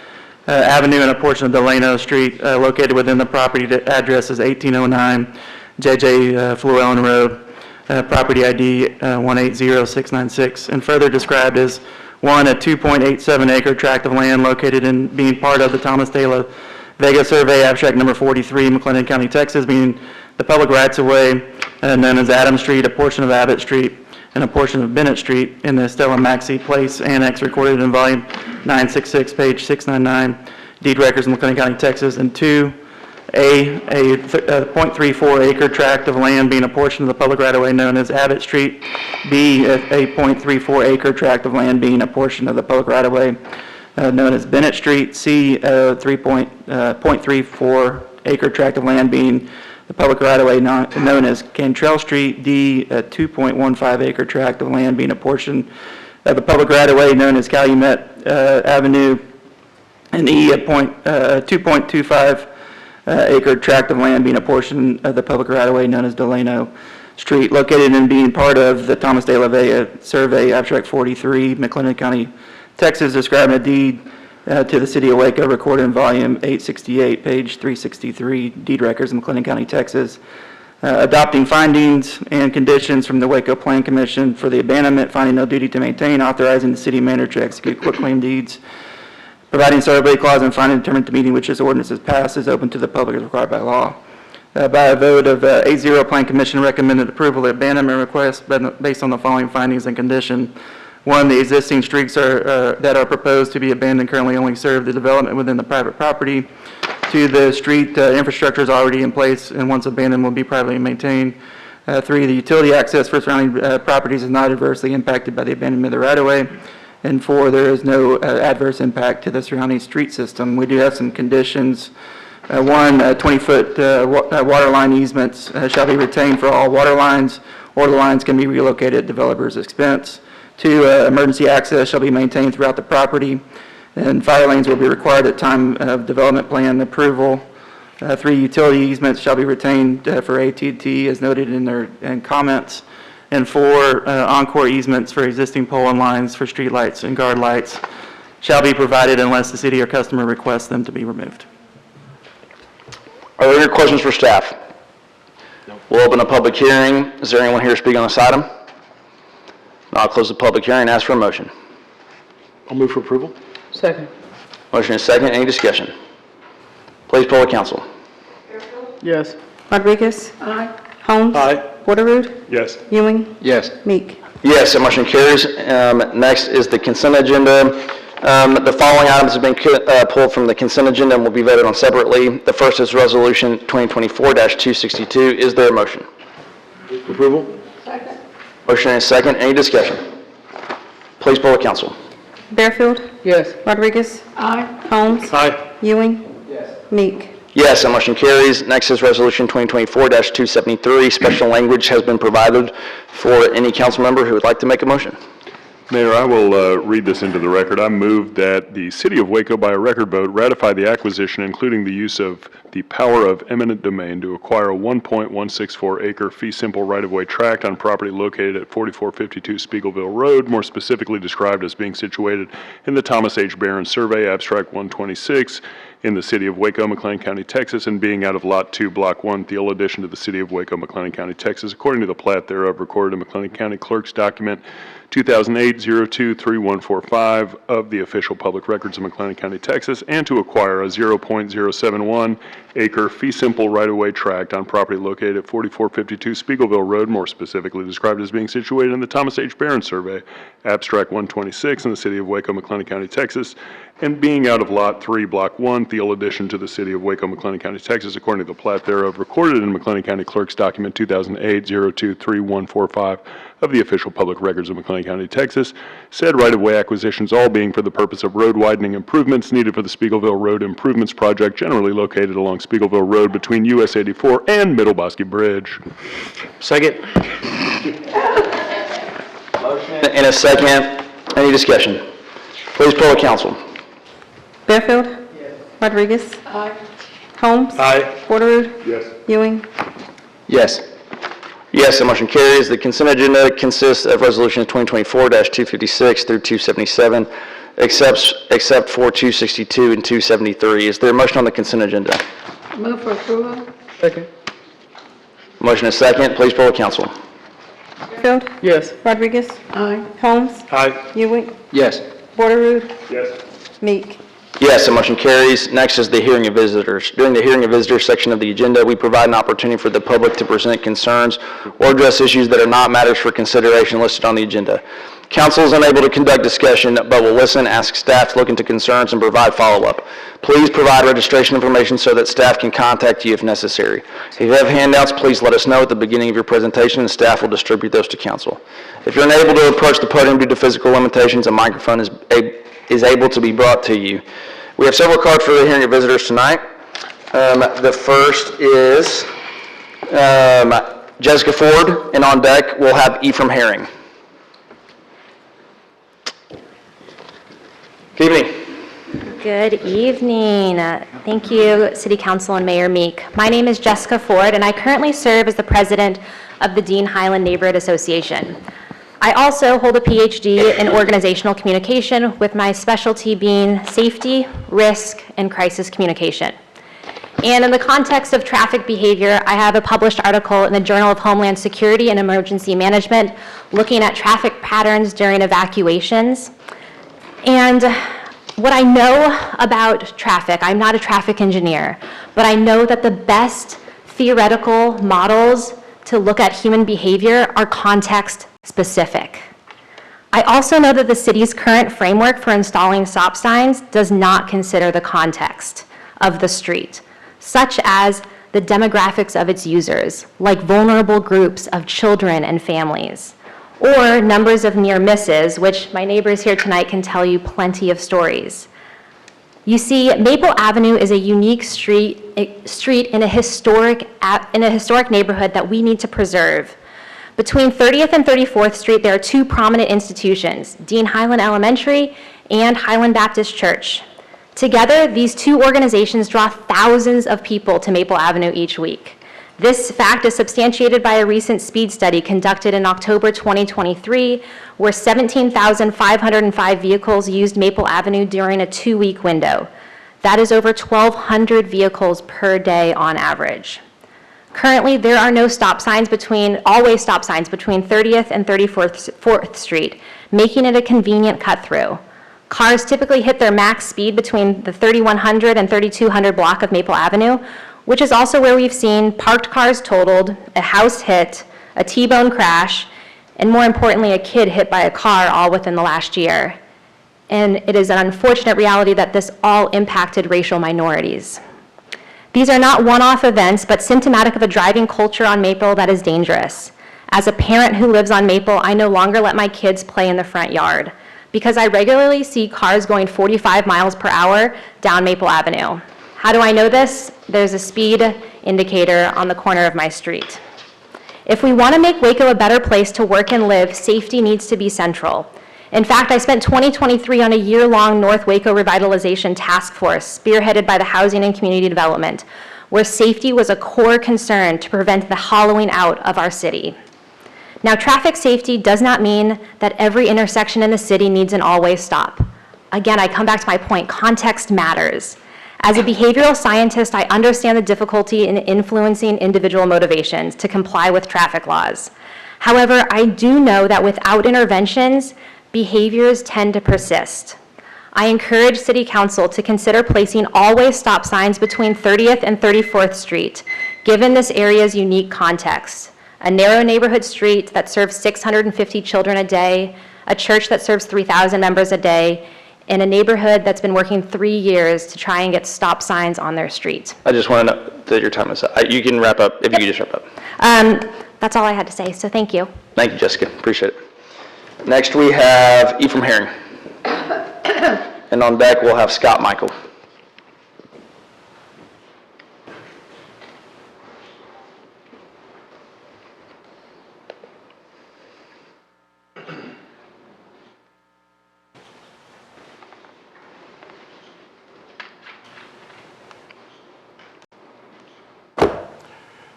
Avenue and a portion of Delano Street located within the property address is 1809 J.J. Flewellen Road, property ID 180696, and further described as, one, a 2.87 acre tract of land located in being part of the Thomas De La Vega Survey, abstract number 43, McLennan County, Texas, being the public rights-of-way known as Adam Street, a portion of Abbott Street, and a portion of Bennett Street in the Stella Maxey Place Annex recorded in volume 966, page 699, deed records in McLennan County, Texas, and two, a 0.34 acre tract of land being a portion of the public right-of-way known as Abbott Street, B, a 0.34 acre tract of land being a portion of the public right-of-way known as Bennett Street, C, a 0.34 acre tract of land being the public right-of-way known as Cantrell Street, D, a 2.15 acre tract of land being a portion of the public right-of-way known as Calumet Avenue, and E, a 2.25 acre tract of land being a portion of the public right-of-way known as Delano Street, located and being part of the Thomas De La Vega Survey, abstract 43, McLennan County, Texas, describing a deed to the city of Waco, recorded in volume 868, page 363, deed records in McLennan County, Texas, adopting findings and conditions from the Waco Plan Commission for the abandonment, finding no duty to maintain, authorizing the city manager to execute quitclaim deeds, providing survey clause, and finally determined the meeting which this ordinance is passed is open to the public as required by law. By a vote of 8-0, Plan Commission recommended approval of the abandonment request based on the following findings and condition. One, the existing streets that are proposed to be abandoned currently only serve the development within the private property. Two, the street infrastructure is already in place and once abandoned will be privately maintained. Three, the utility access for surrounding properties is not adversely impacted by the abandonment of the right-of-way. And four, there is no adverse impact to the surrounding street system. We do have some conditions. One, 20-foot water line easements shall be retained for all water lines, or the lines can be relocated at developer's expense. Two, emergency access shall be maintained throughout the property, and fire lanes will be required at time of development plan approval. Three, utility easements shall be retained for AT&T as noted in their comments. And four, encore easements for existing pole and lines for street lights and guard lights shall be provided unless the city or customer requests them to be removed. Are there any questions for staff? No. We'll open a public hearing. Is there anyone here to speak on this item? I'll close the public hearing and ask for a motion. I'll move for approval. Second. Motion is second. Any discussion? Please poll the council. Yes. Rodriguez? Aye. Holmes? Aye. Porterud? Yes. Ewing? Yes. Meek? Yes, the motion carries. Next is the consent agenda. The following items have been pulled from the consent agenda and will be voted on separately. The first is Resolution 2024-262. Is there a motion? Approval? Second. Motion is second. Any discussion? Please poll the council. Bearfield? Yes. Rodriguez? Aye. Holmes? Aye. Ewing? Meek? Yes, the motion carries. Next is Resolution 2024-273. Special language has been provided for any council member who would like to make a motion. Mayor, I will read this into the record. I move that the City of Waco, by a record vote, ratify the acquisition, including the use of the power of eminent domain to acquire a 1.164 acre fee simple right-of-way tract on property located at 4452 Spiegelville Road, more specifically described as being situated in the Thomas H. Barron Survey, Abstract 126, in the City of Waco, McLennan County, Texas, and being out of Lot 2, Block 1, Thiel addition to the City of Waco, McLennan County, Texas, according to the plat thereof recorded in McLennan County Clerk's document 2008-02-3145 of the official public records of McLennan County, Texas, and to acquire a 0.071 acre fee simple right-of-way tract on property located at 4452 Spiegelville Road, more specifically described as being situated in the Thomas H. Barron Survey, Abstract 126, in the City of Waco, McLennan County, Texas, and being out of Lot 3, Block 1, Thiel addition to the City of Waco, McLennan County, Texas, according to the plat thereof recorded in McLennan County Clerk's document 2008-02-3145 of the official public records of McLennan County, Texas. Said right-of-way acquisitions all being for the purpose of road widening improvements needed for the Spiegelville Road Improvements Project, generally located along Spiegelville Road between US 84 and Middle Bosque Bridge. Second. In a second, any discussion? Please poll the council. Bearfield? Yes. Rodriguez? Aye. Holmes? Aye. Porterud? Yes. Ewing? Yes. Yes, the motion carries. The consent agenda consists of resolutions 2024-256 through 277. except for 262 and 273. Is there a motion on the consent agenda? Move for approval? Second. Motion is second. Please poll the council. Fairfield. Yes. Rodriguez. Aye. Holmes. Aye. Ewing. Yes. Borderood. Yes. Meek. Yes, the motion carries. Next is the hearing of visitors. During the hearing of visitors section of the agenda, we provide an opportunity for the public to present concerns or address issues that are not matters for consideration listed on the agenda. Council is unable to conduct discussion, but will listen, ask staff to look into concerns, and provide follow-up. Please provide registration information so that staff can contact you if necessary. If you have handouts, please let us know at the beginning of your presentation, and staff will distribute those to council. If you're unable to approach the podium due to physical limitations, a microphone is able to be brought to you. We have several cards for the hearing of visitors tonight. The first is Jessica Ford, and on deck we'll have Ephraim Herring. Good evening. Good evening. Thank you, City Council and Mayor Meek. My name is Jessica Ford, and I currently serve as the president of the Dean Highland Neighborhood Association. I also hold a PhD in organizational communication, with my specialty being safety, risk, and crisis communication. And in the context of traffic behavior, I have a published article in the Journal of Homeland Security and Emergency Management looking at traffic patterns during evacuations. And what I know about traffic, I'm not a traffic engineer, but I know that the best theoretical models to look at human behavior are context specific. I also know that the city's current framework for installing stop signs does not consider the context of the street, such as the demographics of its users, like vulnerable groups of children and families, or numbers of near misses, which my neighbors here tonight can tell you plenty of stories. You see, Maple Avenue is a unique street in a historic neighborhood that we need to preserve. Between 30th and 34th Street, there are two prominent institutions, Dean Highland Elementary and Highland Baptist Church. Together, these two organizations draw thousands of people to Maple Avenue each week. This fact is substantiated by a recent speed study conducted in October 2023, where 17,505 vehicles used Maple Avenue during a 2-week window. That is over 1,200 vehicles per day on average. Currently, there are no always stop signs between 30th and 34th Street, making it a convenient cut-through. Cars typically hit their max speed between the 3100 and 3200 block of Maple Avenue, which is also where we've seen parked cars totaled, a house hit, a T-bone crash, and more importantly, a kid hit by a car all within the last year. And it is an unfortunate reality that this all impacted racial minorities. These are not one-off events, but symptomatic of a driving culture on Maple that is dangerous. As a parent who lives on Maple, I no longer let my kids play in the front yard because I regularly see cars going 45 miles per hour down Maple Avenue. How do I know this? There's a speed indicator on the corner of my street. If we want to make Waco a better place to work and live, safety needs to be central. In fact, I spent 2023 on a year-long North Waco Revitalization Task Force spearheaded by the Housing and Community Development, where safety was a core concern to prevent the hollowing out of our city. Now, traffic safety does not mean that every intersection in the city needs an always stop. Again, I come back to my point, context matters. As a behavioral scientist, I understand the difficulty in influencing individual motivations to comply with traffic laws. However, I do know that without interventions, behaviors tend to persist. I encourage City Council to consider placing always stop signs between 30th and 34th Street, given this area's unique context. A narrow neighborhood street that serves 650 children a day, a church that serves 3,000 members a day, in a neighborhood that's been working 3 years to try and get stop signs on their street. I just want to know that your time is up. You can wrap up, if you could just wrap up. That's all I had to say, so thank you. Thank you, Jessica. Appreciate it. Next, we have Ephraim Herring. And on deck, we'll have Scott Michael.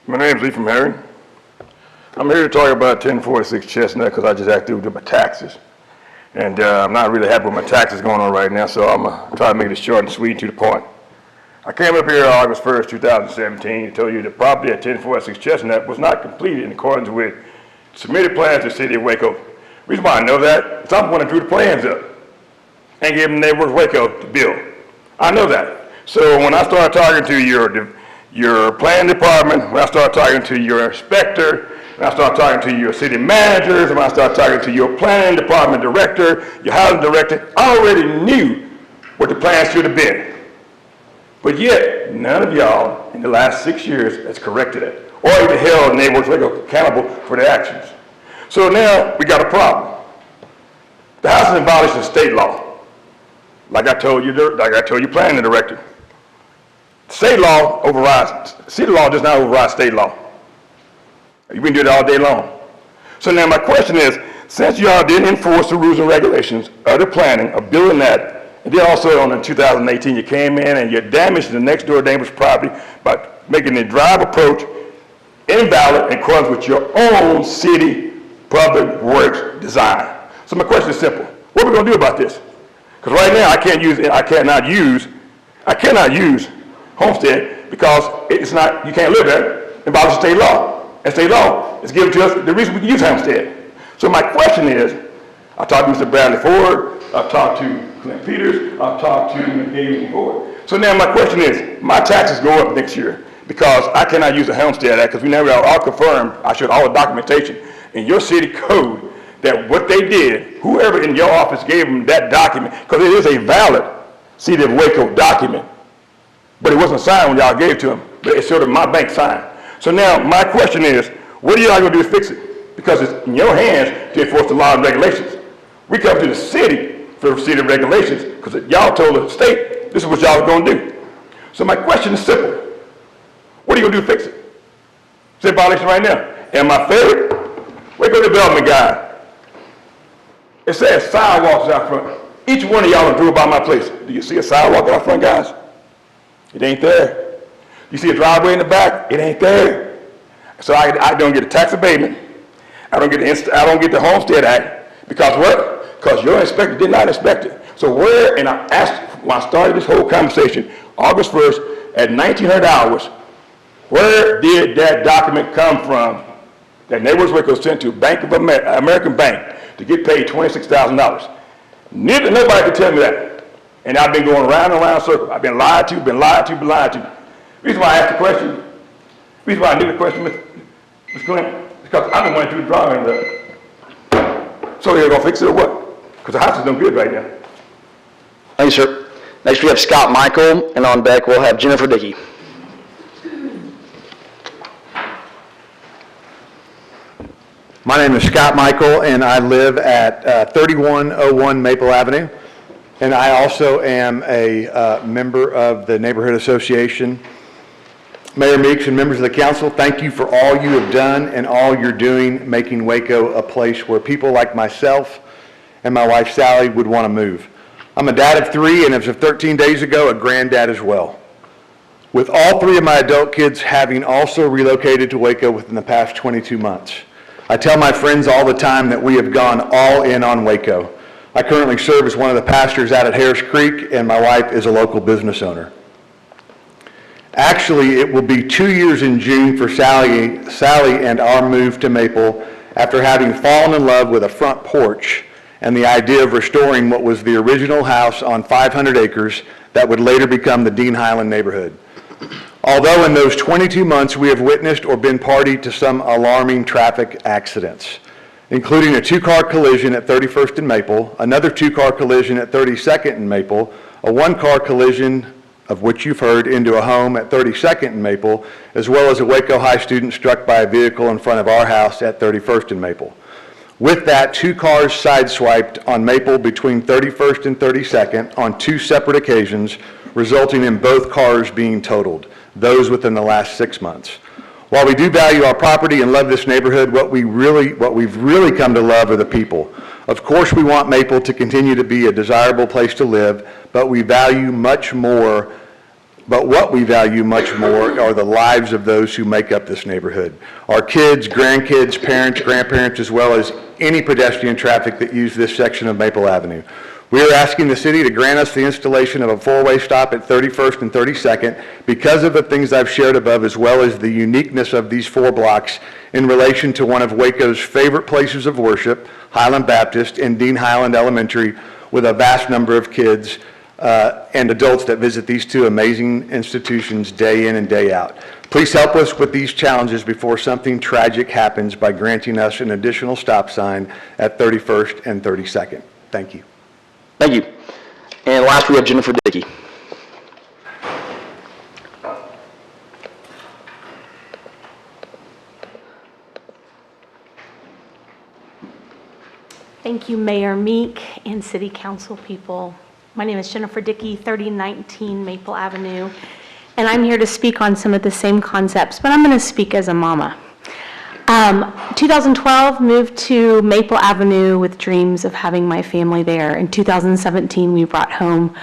My name is Ephraim Herring. I'm here to talk about 1046 Chestnut because I just had to do my taxes. And I'm not really happy with my taxes going on right now, so I'm going to try to make it short and sweet to the point. I came up here August 1st, 2017, and told you the property at 10416 Chestnut was not completed in accordance with submitted plans to the city of Waco. Reason why I know that is I'm the one that drew the plans up and gave them the neighborhood of Waco to build. I know that. So when I started talking to your planning department, when I started talking to your inspector, when I started talking to your city managers, when I started talking to your planning department director, your housing director, I already knew what the plans should have been. But yet, none of y'all in the last 6 years has corrected it, or even held neighborhoods accountable for their actions. So now we got a problem. The house is in violation of state law, like I told you, planning director. State law overrides, city law does not override state law. You can do it all day long. So now my question is, since y'all didn't enforce the rules and regulations of the planning of building that, and then also in 2018, you came in and you damaged the next door neighbor's property by making the drive approach invalid in accordance with your own city public works design. So my question is simple. What are we going to do about this? Because right now I cannot use Homestead because it's not, you can't live there. It violates state law. And state law is given to us the reason we can use Homestead. So my question is, I talked to Mr. Bradley Ford, I've talked to Clint Peters, I've talked to David Ford. So now my question is, my taxes go up next year because I cannot use the Homestead Act because we never all confirmed, I showed all the documentation in your city code that what they did, whoever in your office gave them that document, because it is a valid City of Waco document, but it wasn't signed when y'all gave it to them, but it showed that my bank signed. So now my question is, what are y'all going to do to fix it? Because it's in your hands to enforce the law and regulations. We come to the city for the city regulations because y'all told the state this is what y'all are going to do. So my question is simple. What are you going to do to fix it? It's in violation right now. And my favorite, Waco development guy, it says sidewalks out front. Each one of y'all drove by my place. Do you see a sidewalk out front, guys? It ain't there. You see a driveway in the back? It ain't there. So I don't get a tax abatement. I don't get the Homestead Act because what? Because your inspector did not inspect it. So where, and I asked when I started this whole conversation, August 1st at 1900 hours, where did that document come from that Neighborhoods Waco sent to Bank of American Bank to get paid $26,000? Nobody could tell me that. And I've been going round and round circle. I've been lied to, been lied to, been lied to. The reason why I asked the question, the reason why I knew the question, Mr. Clinton, because I've been wanting to do the drawing up. So they're going to fix it or what? Because the house is doing good right now. Thank you, sir. Next we have Scott Michael, and on deck we'll have Jennifer Dickey. My name is Scott Michael, and I live at 3101 Maple Avenue. And I also am a member of the Neighborhood Association. Mayor Meeks and members of the council, thank you for all you have done and all you're doing, making Waco a place where people like myself and my wife Sally would want to move. I'm a dad of 3, and as of 13 days ago, a granddad as well. With all 3 of my adult kids having also relocated to Waco within the past 22 months. I tell my friends all the time that we have gone all in on Waco. I currently serve as one of the pastors out at Harris Creek, and my wife is a local business owner. Actually, it will be 2 years in June for Sally and our move to Maple after having fallen in love with a front porch and the idea of restoring what was the original house on 500 acres that would later become the Dean Highland neighborhood. Although in those 22 months we have witnessed or been party to some alarming traffic accidents, including a 2-car collision at 31st and Maple, another 2-car collision at 32nd and Maple, a 1-car collision, of which you've heard, into a home at 32nd and Maple, as well as a Waco High student struck by a vehicle in front of our house at 31st and Maple. With that, 2 cars sideswiped on Maple between 31st and 32nd on 2 separate occasions, resulting in both cars being totaled, those within the last 6 months. While we do value our property and love this neighborhood, what we've really come to love are the people. Of course, we want Maple to continue to be a desirable place to live, but we value much more But what we value much more are the lives of those who make up this neighborhood. Our kids, grandkids, parents, grandparents, as well as any pedestrian traffic that use this section of Maple Avenue. We are asking the city to grant us the installation of a four-way stop at 31st and 32nd because of the things I've shared above, as well as the uniqueness of these 4 blocks in relation to one of Waco's favorite places of worship, Highland Baptist and Dean Highland Elementary, with a vast number of kids and adults that visit these 2 amazing institutions day in and day out. Please help us with these challenges before something tragic happens by granting us an additional stop sign at 31st and 32nd. Thank you. Thank you. And last, we have Jennifer Dickey. Thank you, Mayor Meek and City Council people. My name is Jennifer Dickey, 3019 Maple Avenue, and I'm here to speak on some of the same concepts, but I'm going to speak as a mama. 2012, moved to Maple Avenue with dreams of having my family there. In 2017, we brought home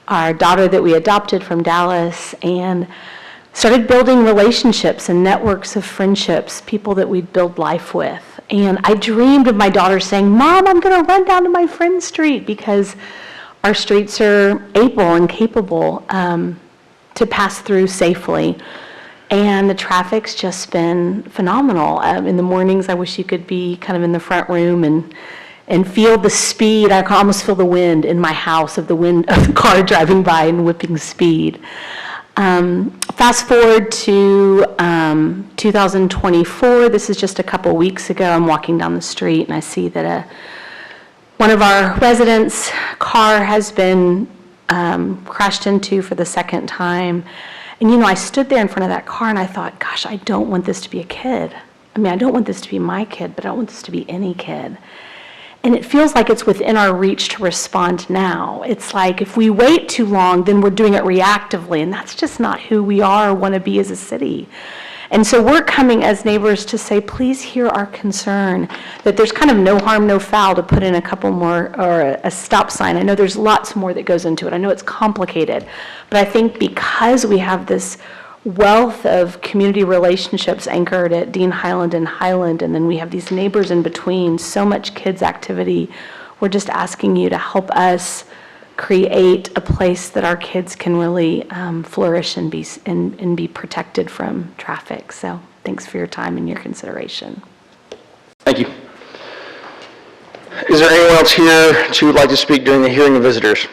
our daughter that we adopted from Dallas and started building relationships and networks of friendships, people that we'd build life with. And I dreamed of my daughter saying, "Mom, I'm going to run down to my friend's street," because our streets are able and capable to pass through safely. And the traffic's just been phenomenal. In the mornings, I wish you could be kind of in the front room and feel the speed. I can almost feel the wind in my house of the wind of the car driving by and whipping speed. Fast forward to 2024. This is just a couple weeks ago. I'm walking down the street and I see that one of our residents' car has been crashed into for the second time. And, you know, I stood there in front of that car and I thought, gosh, I don't want this to be a kid. I mean, I don't want this to be my kid, but I don't want this to be any kid. And it feels like it's within our reach to respond now. It's like if we wait too long, then we're doing it reactively, and that's just not who we are or want to be as a city. And so we're coming as neighbors to say, please hear our concern, that there's kind of no harm, no foul to put in a couple more, or a stop sign. I know there's lots more that goes into it. I know it's complicated, but I think because we have this wealth of community relationships anchored at Dean Highland and Highland, and then we have these neighbors in between, so much kids activity, we're just asking you to help us create a place that our kids can really flourish and be protected from traffic. So thanks for your time and your consideration. Thank you. Is there anyone else here who would like to speak during the hearing of visitors?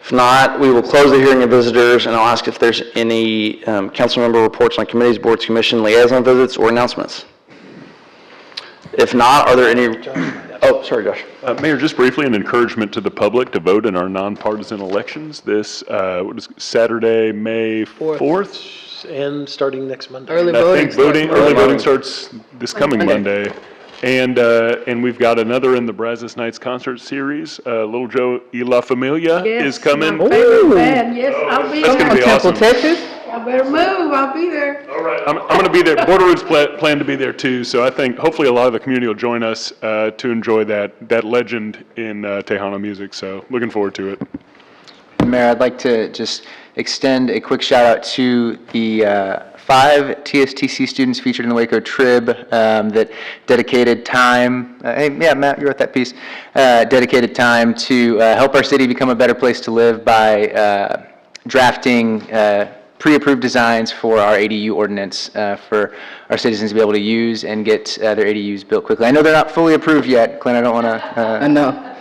If not, we will close the hearing of visitors, and I'll ask if there's any council member reports on committees, boards, commission, liaison visits, or announcements. If not, are there any? Oh, sorry, Josh. Mayor, just briefly, an encouragement to the public to vote in our nonpartisan elections this Saturday, May 4th? And starting next Monday. Early I think voting. early voting starts this coming Monday. And we've got another in the Brazos Nights concert series. Little Joe y La Familia is coming. My favorite band. Yes, I'll be That's there. going to be awesome. Texas? I better move. I'll be there. All right, I'm going to be there. Border Roots plan to be there too, so I think hopefully a lot of the community will join us to enjoy that legend in Tejano music. So looking forward to it. Mayor, I'd like to just extend a quick shout out to the 5 TSTC students featured in the Waco Trib that dedicated time, Matt, you wrote that piece, dedicated time to help our city become a better place to live by drafting pre-approved designs for our ADU ordinance for our citizens to be able to use and get their ADUs built quickly. I know they're not fully approved yet, Clint, I don't want to... I know.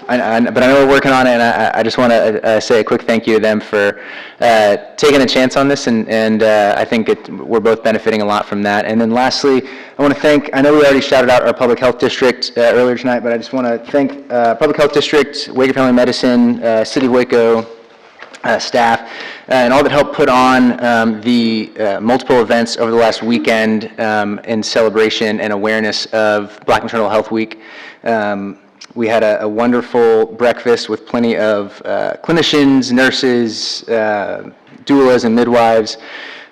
but I know we're working on it, and I just want to say a quick thank you to them for taking a chance on this, and I think we're both benefiting a lot from that. And then lastly, I want to thank, I know we already shouted out our Public Health District earlier tonight, but I just want to thank Public Health District, Waco Family Medicine, City of Waco staff, and all that helped put on the multiple events over the last weekend in celebration and awareness of Black Maternal Health Week. We had a wonderful breakfast with plenty of clinicians, nurses, doulas, and midwives.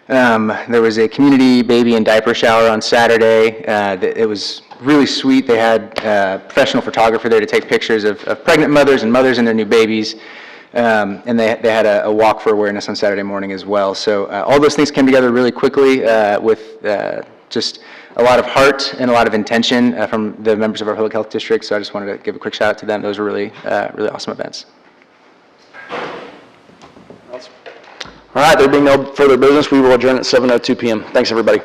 There was a community baby and diaper shower on Saturday. It was really sweet. They had a professional photographer there to take pictures of pregnant mothers and mothers and their new babies. And they had a walk for awareness on Saturday morning as well. So all those things came together really quickly with just a lot of heart and a lot of intention from the members of our public health district. So I just wanted to give a quick shout out to them. Those were really, really awesome events. All right, there being no further business, we will adjourn at 7:02 PM. Thanks, everybody.